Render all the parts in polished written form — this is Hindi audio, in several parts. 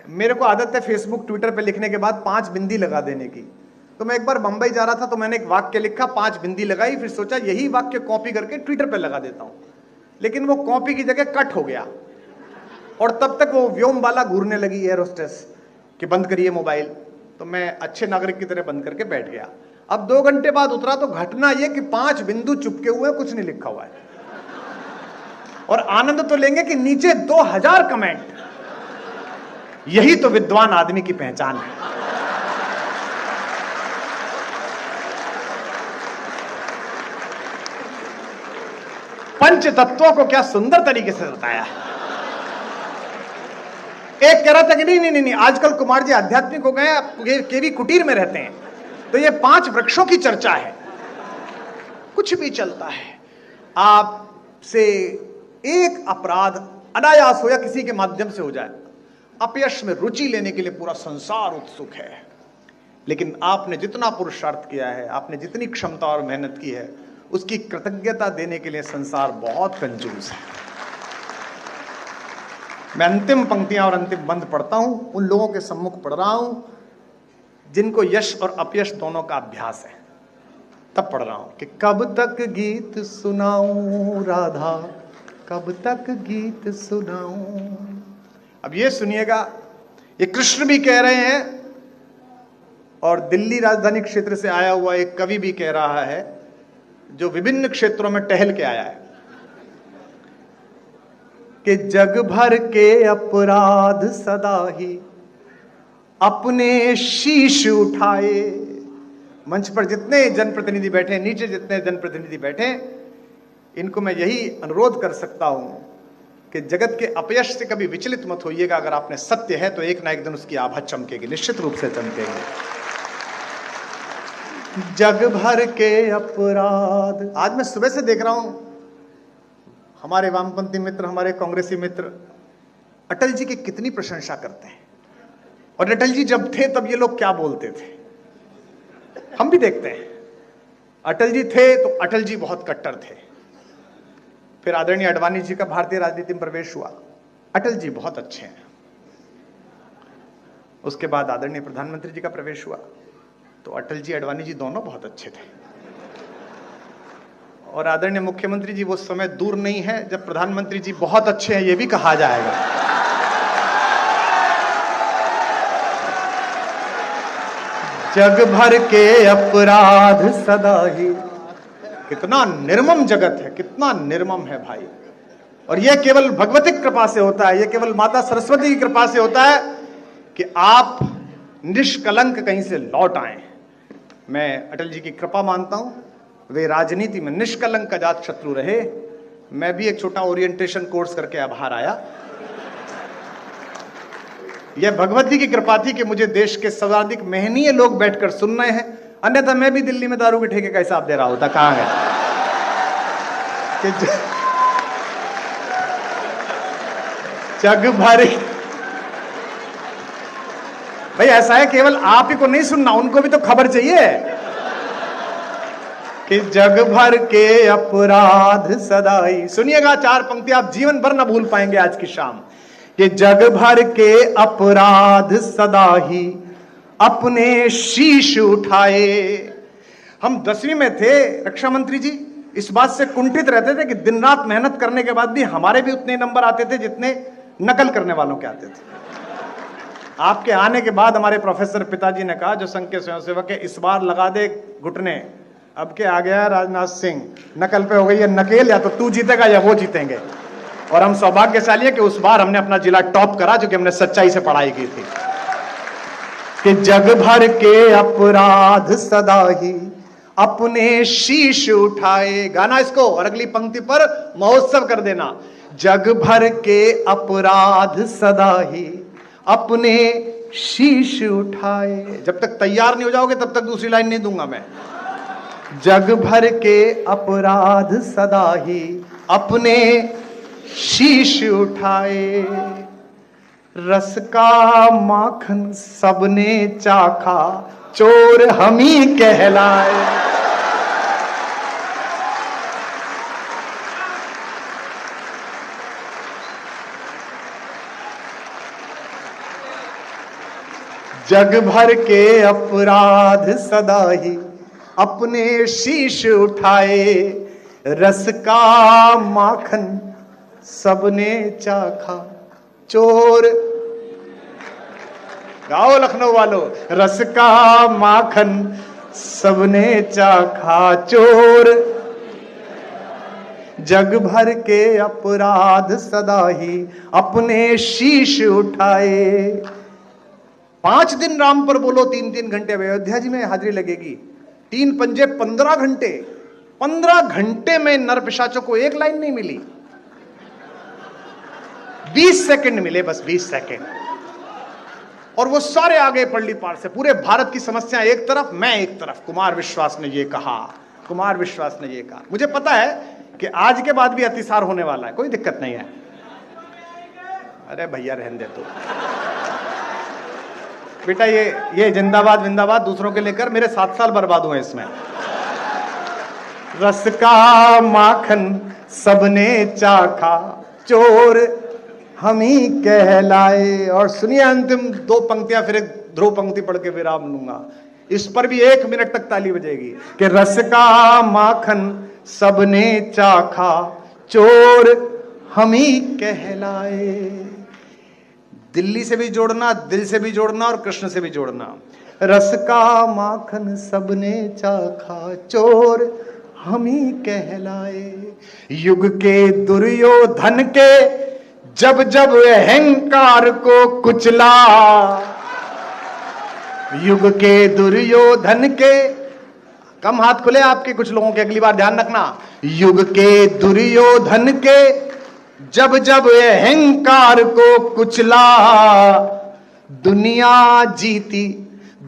मेरे को आदत है फेसबुक ट्विटर पे लिखने के बाद 5 बिंदी लगा देने की। तो मैं एक बार बंबई जा रहा था तो मैंने एक वाक्य लिखा, 5 बिंदी लगाई, फिर सोचा यही वाक्य कॉपी करके ट्विटर पे लगा देता हूं, लेकिन वो कॉपी की जगह कट हो गया और तब तक वो व्योम बाला घूरने लगी एयर होस्टेस कि बंद करिए मोबाइल। तो मैं अच्छे नागरिक की तरह बंद करके बैठ गया। अब 2 घंटे बाद उतरा तो घटना यह कि 5 बिंदु चुपके हुए, कुछ नहीं लिखा हुआ है, और आनंद तो लेंगे कि नीचे 2000 कमेंट। यही तो विद्वान आदमी की पहचान है। पंच तत्वों को क्या सुंदर तरीके से बताया। एक कह रहा था कि नहीं, आजकल कुमार जी आध्यात्मिक हो गए, केवी कुटीर में रहते हैं, तो ये 5 वृक्षों की चर्चा है। कुछ भी चलता है। आपसे एक अपराध अनायास हो या किसी के माध्यम से हो जाए, अपयश में रुचि लेने के लिए पूरा संसार उत्सुक है, लेकिन आपने जितना पुरुषार्थ किया है, आपने जितनी क्षमता और मेहनत की है, उसकी कृतज्ञता देने के लिए संसार बहुत कंजूस है। मैं अंतिम पंक्तियां और अंतिम बंद पढ़ता हूं, उन लोगों के सम्मुख पढ़ रहा हूं जिनको यश और अपयश दोनों का अभ्यास है, तब पढ़ रहा हूं कि कब तक गीत सुनाऊं राधा, कब तक गीत सुनाऊं। अब ये सुनिएगा, ये कृष्ण भी कह रहे हैं और दिल्ली राजधानी क्षेत्र से आया हुआ एक कवि भी कह रहा है, जो विभिन्न क्षेत्रों में टहल के आया है, कि जग भर के अपराध सदा ही अपने शीश उठाए। मंच पर जितने जनप्रतिनिधि बैठे, नीचे जितने जनप्रतिनिधि बैठे, इनको मैं यही अनुरोध कर सकता हूं कि जगत के अपयश से कभी विचलित मत होइएगा। अगर आपने सत्य है तो एक ना एक दिन उसकी आभा चमकेगी, निश्चित रूप से चमकेगी। जग भर के अपराध। आज मैं सुबह से देख रहा हूं, हमारे वामपंथी मित्र, हमारे कांग्रेसी मित्र अटल जी की कितनी प्रशंसा करते हैं, और अटल जी जब थे तब ये लोग क्या बोलते थे हम भी देखते हैं। अटल जी थे तो अटल जी बहुत कट्टर थे, फिर आदरणीय अडवाणी जी का भारतीय राजनीति में प्रवेश हुआ, अटल जी बहुत अच्छे हैं। उसके बाद आदरणीय प्रधानमंत्री जी का प्रवेश हुआ तो अटल जी अडवाणी जी दोनों बहुत अच्छे थे, और आदरणीय मुख्यमंत्री जी वो समय दूर नहीं है जब प्रधानमंत्री जी बहुत अच्छे हैं, ये भी कहा जाएगा। जग भर के अपराध सदा ही। कितना निर्मम जगत है, कितना निर्मम है भाई। और यह केवल भगवती कृपा से होता है, यह केवल माता सरस्वती की कृपा से होता है कि आप निष्कलंक कहीं से लौट आए। मैं अटल जी की कृपा मानता हूं, वे राजनीति में निष्कलंक अजात शत्रु रहे। मैं भी एक छोटा ओरिएंटेशन कोर्स करके अब बाहर आया। यह भगवती की कृपा थी कि मुझे देश के सर्वाधिक महनीय लोग बैठकर सुन रहे हैं, अन्यथा मैं भी दिल्ली में दारू के ठेके का हिसाब दे रहा होता। कहां है कि जग भर। भाई ऐसा है, केवल आप ही को नहीं सुनना, उनको भी तो खबर चाहिए कि जग भर के अपराध सदाई। सुनिएगा 4 पंक्ति, आप जीवन भर ना भूल पाएंगे आज की शाम। कि जग भर के अपराध सदा ही अपने शीश उठाए। हम 10वीं में थे, रक्षा मंत्री जी इस बात से कुंठित रहते थे कि दिन रात मेहनत करने के बाद भी हमारे भी उतने नंबर आते थे जितने नकल करने वालों के आते थे। आपके आने के बाद हमारे प्रोफेसर पिताजी ने कहा, जो संघ के स्वयंसेवक है, इस बार लगा दे घुटने, अब के आ गया राजनाथ सिंह, नकल पे हो गई है नकेल, या तो तू जीतेगा या वो जीतेंगे। और हम सौभाग्यशाली है कि उस बार हमने अपना जिला टॉप करा, जो कि हमने सच्चाई से पढ़ाई की थी। कि जग भर के अपराध सदा ही अपने शीश उठाए। गाना इसको, और अगली पंक्ति पर महोत्सव कर देना। जग भर के अपराध सदा ही अपने शीश उठाए। जब तक तैयार नहीं हो जाओगे तब तक दूसरी लाइन नहीं दूंगा मैं। जग भर के अपराध सदा ही अपने शीश उठाए। रस का माखन सबने चाखा, चोर हम ही कहलाए। जग भर के अपराध सदा ही अपने शीश उठाए, रस का माखन सबने चाखा, चोर। गाओ लखनऊ वालों, रस का माखन सबने चाखा, चोर। जग भर के अपराध सदा ही अपने शीश उठाए। 5 दिन राम पर बोलो, 3-3 घंटे। अयोध्या जी में हाजिरी लगेगी। 3 पंजे 15 घंटे। 15 घंटे में नर पिशाचों को एक लाइन नहीं मिली, 20 सेकंड मिले, बस 20 सेकंड। और वो सारे आगे पल्ली पार से। पूरे भारत की समस्या एक तरफ, मैं एक तरफ। कुमार विश्वास ने ये कहा, कुमार विश्वास ने ये कहा। मुझे पता है कि आज के बाद भी अतिसार होने वाला है, कोई दिक्कत नहीं है। अरे भैया रहने दे तू बेटा, ये जिंदाबाद विंदाबाद दूसरों के लेकर मेरे 7 साल बर्बाद हुए इसमें। रस का माखन सबने चाखा, चोर हम ही कहलाए। और सुनिए अंतिम 2 पंक्तियां, फिर एक ध्रुव पंक्ति पढ़ के विराम लूंगा। इस पर भी 1 मिनट तक ताली बजेगी कि रस का माखन सबने चाखा, चोर हम ही कहलाए। दिल्ली से भी जोड़ना, दिल से भी जोड़ना और कृष्ण से भी जोड़ना। रस का माखन सबने चाखा, चोर हम ही कहलाए। युग के दुर्योधन के जब जब अहंकार को कुचला, युग के दुर्योधन के, कम हाथ खुले आपके कुछ लोगों के, अगली बार ध्यान रखना। युग के दुर्योधन के जब जब अहंकार को कुचला, दुनिया जीती,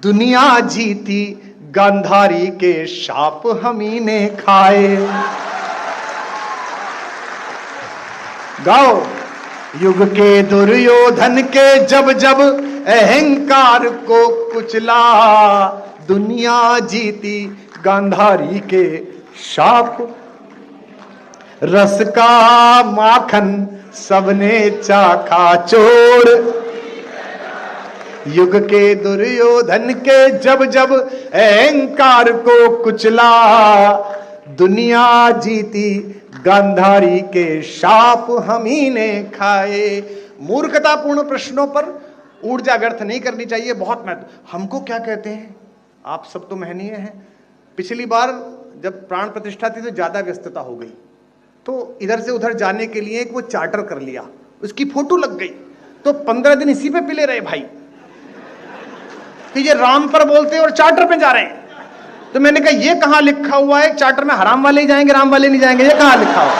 दुनिया जीती, गांधारी के शाप हमी ने खाए। गाओ, युग के दुर्योधन के जब जब अहंकार को कुचला, दुनिया जीती, गांधारी के शाप। रस का माखन सबने चाखा, चोर। युग के दुर्योधन के जब जब अहंकार को कुचला, दुनिया जीती, गांधारी के शाप हम ही ने खाए। मूर्खतापूर्ण प्रश्नों पर ऊर्जा व्यर्थ नहीं करनी चाहिए, बहुत महत्व। हमको क्या कहते हैं, आप सब तो महनीय हैं। पिछली बार जब प्राण प्रतिष्ठा थी तो ज्यादा व्यस्तता हो गई, तो इधर से उधर जाने के लिए एक वो चार्टर कर लिया, उसकी फोटो लग गई, तो 15 दिन इसी पे पिले रहे भाई कि ये राम पर बोलते हैं और चार्टर पे जा रहे हैं। तो मैंने कहा ये कहां लिखा हुआ है चार्टर में हराम वाले ही जाएंगे, राम वाले नहीं जाएंगे, ये कहां लिखा हुआ?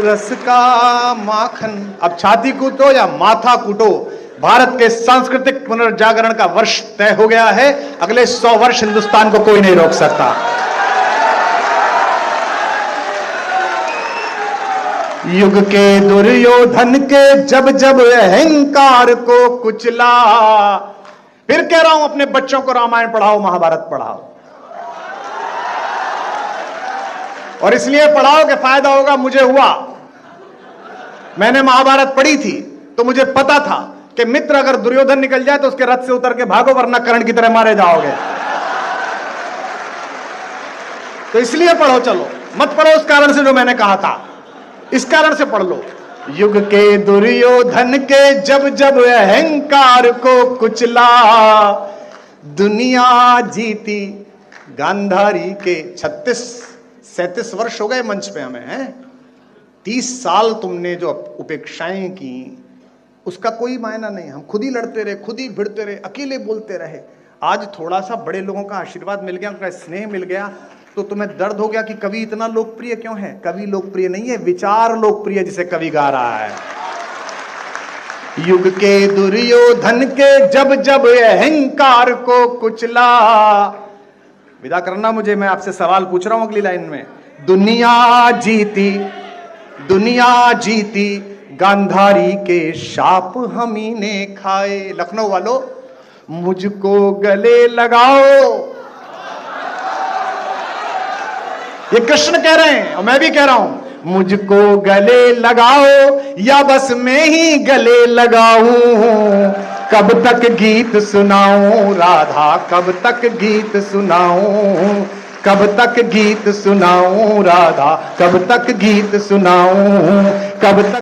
रस का माखन। अब छाती कूटो या माथा कूटो, भारत के सांस्कृतिक पुनर्जागरण का वर्ष तय हो गया है। अगले 100 वर्ष हिंदुस्तान को कोई नहीं रोक सकता। युग के दुर्योधन के जब जब अहंकार को कुचला। फिर कह रहा हूं, अपने बच्चों को रामायण पढ़ाओ, महाभारत पढ़ाओ, और इसलिए पढ़ाओ कि फायदा होगा। मुझे हुआ, मैंने महाभारत पढ़ी थी तो मुझे पता था कि मित्र अगर दुर्योधन निकल जाए तो उसके रथ से उतर के भागो, वरना कर्ण की तरह मारे जाओगे। तो इसलिए पढ़ो, चलो मत पढ़ो उस कारण से जो मैंने कहा था, इस कारण से पढ़ लो। युग के दुर्योधन के जब जब अहंकार को कुचला, दुनिया जीती, गांधारी के 36-37 वर्ष हो गए मंच पे हमें, हैं 30 साल तुमने जो उपेक्षाएं की उसका कोई मायना नहीं। हम खुद ही लड़ते रहे, खुद ही भिड़ते रहे, अकेले बोलते रहे। आज थोड़ा सा बड़े लोगों का आशीर्वाद मिल गया, उनका स्नेह मिल गया, तो तुम्हें दर्द हो गया कि कवि इतना लोकप्रिय क्यों है। कवि लोकप्रिय नहीं है, विचार लोकप्रिय, जिसे कवि गा रहा है। युग के दुर्योधन के जब जब अहंकार को कुचला। विदा करना मुझे, मैं आपसे सवाल पूछ रहा हूं अगली लाइन में। दुनिया जीती, दुनिया जीती, गांधारी के शाप हमी ने खाए। लखनऊ वालों, मुझको गले लगाओ, ये कृष्ण कह रहे हैं और मैं भी कह रहा हूं, मुझको गले लगाओ या बस मैं ही गले लगाऊं। कब तक गीत सुनाऊं राधा, कब तक गीत सुनाऊं, कब तक गीत सुनाऊं राधा, कब तक गीत सुनाऊं, कब तक